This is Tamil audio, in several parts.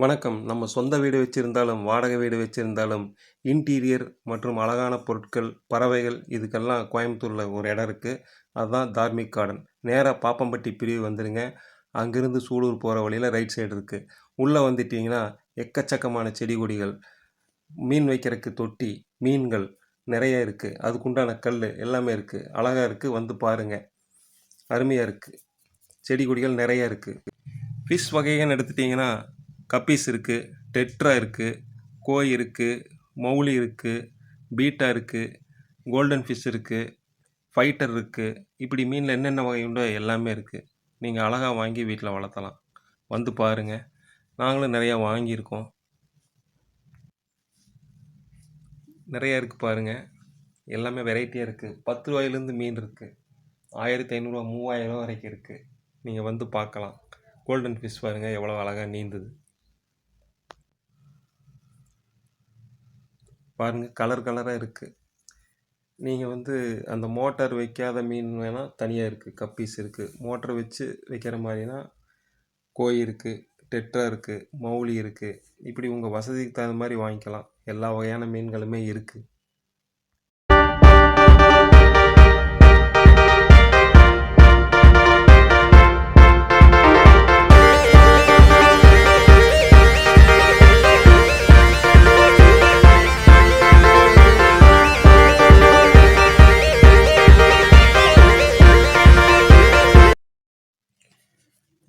வணக்கம். நம்ம சொந்த வீடு வச்சிருந்தாலும், வாடகை வீடு வச்சிருந்தாலும், இன்டீரியர் மற்றும் அழகான பொருட்கள், பறவைகள் இதுக்கெல்லாம் கோயம்புத்தூர்ல ஒரு இடம் இருக்கு. அதுதான் தார்மிக் கார்டன். நேரா பாப்பம்பட்டி பிரிவு வந்துருங்க. அங்கிருந்து சூலூர் போற வழியில ரைட் சைடு இருக்கு. உள்ள வந்துட்டீங்கன்னா, எக்கச்சக்கமான செடி கொடிகள், மீன் வைக்கிறக்கு தொட்டி, மீன்கள் நெறைய இருக்கு. அதுக்குண்டான கல்லு எல்லாமே இருக்கு. அழகா இருக்கு. வந்து பாருங்க. அருமையா இருக்கு. செடி கொடிகள் நெறைய இருக்கு. ஃபிஷ் வகைகள்னு எடுத்துட்டிங்கன்னா, கப்பீஸ் இருக்குது, டெட்ரா இருக்குது, கோய் இருக்குது, மௌலி இருக்குது, பீட்டா இருக்குது, கோல்டன் ஃபிஷ் இருக்குது, ஃபைட்டர் இருக்குது. இப்படி மீனில் என்னென்ன வகை உண்டோ எல்லாமே இருக்குது. நீங்கள் அழகாக வாங்கி வீட்டில் வளர்த்தலாம். வந்து பாருங்கள். நாங்களும் நிறையா வாங்கியிருக்கோம். நிறைய இருக்குது பாருங்கள். எல்லாமே வெரைட்டியாக இருக்குது. 10 ரூபாயிலேருந்து மீன் இருக்குது. 1500 3000 வரைக்கும் இருக்குது. நீங்கள் வந்து பார்க்கலாம். கோல்டன் ஃபிஷ் பாருங்கள் எவ்வளோ அழகாக நீந்துது பாருங்கள். கலர் கலராக இருக்குது. நீங்கள் வந்து அந்த மோட்டார் வைக்காத மீன் வேணால் தனியாக இருக்குது. கப்பீஸ் இருக்குது. மோட்டர் வச்சு வைக்கிற மாதிரினா கோய் இருக்குது, டெட்ரா இருக்குது, மௌலி இருக்குது. இப்படி உங்கள் வசதிக்கு தகுந்த மாதிரி வாங்கிக்கலாம். எல்லா வகையான மீன்களுமே இருக்குது.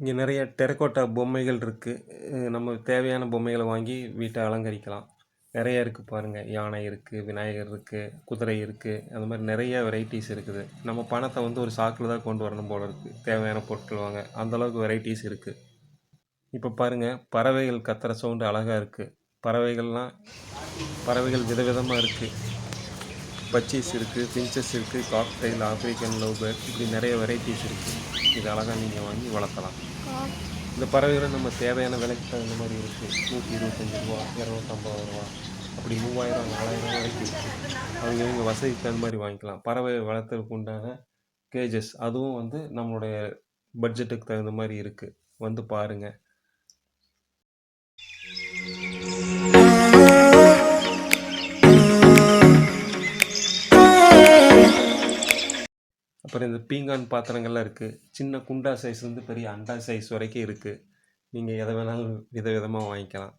இங்கே நிறைய டெரக்கோட்டா பொம்மைகள் இருக்குது. நம்ம தேவையான பொம்மைகளை வாங்கி வீட்டை அலங்கரிக்கலாம். நிறைய இருக்குது பாருங்கள். யானை இருக்குது, விநாயகர் இருக்குது, குதிரை இருக்குது. அந்த மாதிரி நிறைய வெரைட்டிஸ் இருக்குது. நம்ம பணத்தை வந்து ஒரு சாக்கில் தான் கொண்டு வரணும் போல இருக்குது. தேவையான பொருட்கள் வாங்க அந்தளவுக்கு வெரைட்டிஸ் இருக்குது. இப்போ பாருங்கள், பறவைகள் கத்துற சவுண்டு அழகாக இருக்குது. பறவைகள் விதவிதமாக இருக்குது. பச்சீஸ் இருக்குது, ஃபின்ச்சஸ் இருக்குது, காக்டைல், ஆப்ரிக்கன் லவ் பேர்ட், இப்படி நிறைய வெரைட்டிஸ் இருக்குது. இது அழகாக நீங்கள் வாங்கி வளர்த்தலாம். இந்த பறவைகளை நம்ம தேவையான விலைக்கு தகுந்த மாதிரி இருக்குது. 125 ரூபா, 250 ரூபா, அப்படி 3000 4000 வரைக்கும் இருக்குது. அவங்க வசதிக்கு தகுந்த மாதிரி வாங்கிக்கலாம். பறவை வளர்த்துறதுக்கு உண்டான கேஜஸ் அதுவும் வந்து நம்மளுடைய பட்ஜெட்டுக்கு தகுந்த மாதிரி இருக்குது. வந்து பாருங்கள். அப்புறம் இந்த பீங்கான் பாத்திரங்கள்லாம் இருக்குது. சின்ன குண்டா சைஸ்லேருந்து பெரிய அண்டா சைஸ் வரைக்கும் இருக்குது. நீங்கள் எதை வேணாலும் விதவிதமாக வாங்கிக்கலாம்.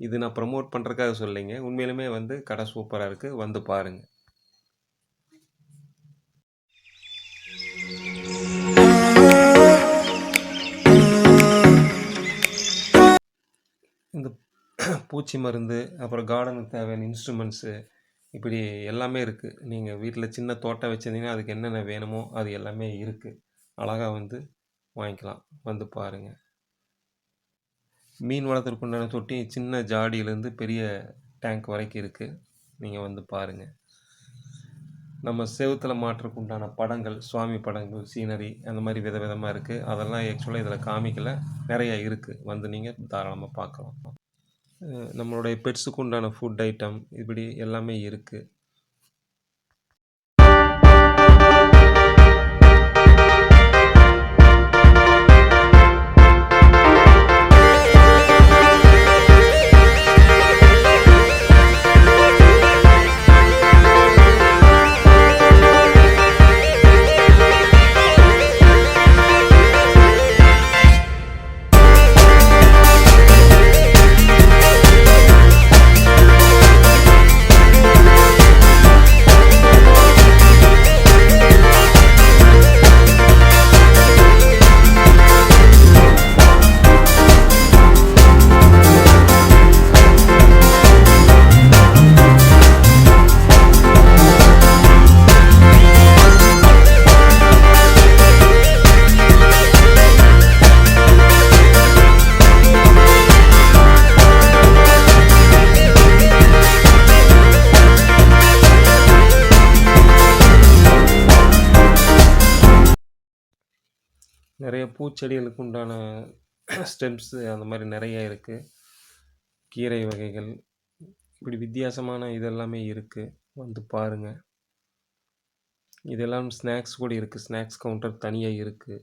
இது நான் ப்ரமோட் பண்ணுறதுக்காக சொல்லிங்க. உண்மையிலுமே வந்து கடை சூப்பராக இருக்குது. வந்து பாருங்கள். இந்த பூச்சி மருந்து, அப்புறம் கார்டனுக்கு தேவையான இன்ஸ்ட்ருமெண்ட்ஸு, இப்படி எல்லாமே இருக்குது. நீங்கள் வீட்டில் சின்ன தோட்டம் வச்சுருந்தீங்கன்னா அதுக்கு என்னென்ன வேணுமோ அது எல்லாமே இருக்குது. அழகாக வந்து வாங்கிக்கலாம். வந்து பாருங்கள். மீன் வளர்த்துறதுக்கு உண்டான தொட்டி சின்ன ஜாடியிலேருந்து பெரிய டேங்க் வரைக்கும் இருக்குது. நீங்கள் வந்து பாருங்கள். நம்ம செவுத்தில் மாட்டுறதுக்கு உண்டான படங்கள், சுவாமி படங்கள், சீனரி, அந்த மாதிரி விதவிதமாக இருக்குது. அதெல்லாம் ஆக்சுவலாக இதில் காமிக்கலை. நிறையா இருக்குது. வந்து நீங்கள் தாராளமாக பார்க்கலாம். நம்மளுடைய பெட்ஸுக்கு உண்டான ஃபுட் ஐட்டம் இப்படி எல்லாமே இருக்குது. நிறைய பூச்செடிகளுக்கு உண்டான ஸ்டெம்ஸு அந்த மாதிரி நிறைய இருக்குது. கீரை வகைகள் இப்படி வித்தியாசமான இதெல்லாமே இருக்குது. வந்து பாருங்கள். இதெல்லாம் ஸ்நாக்ஸ் கூட இருக்குது. ஸ்நாக்ஸ் கவுண்டர் தனியாக இருக்குது.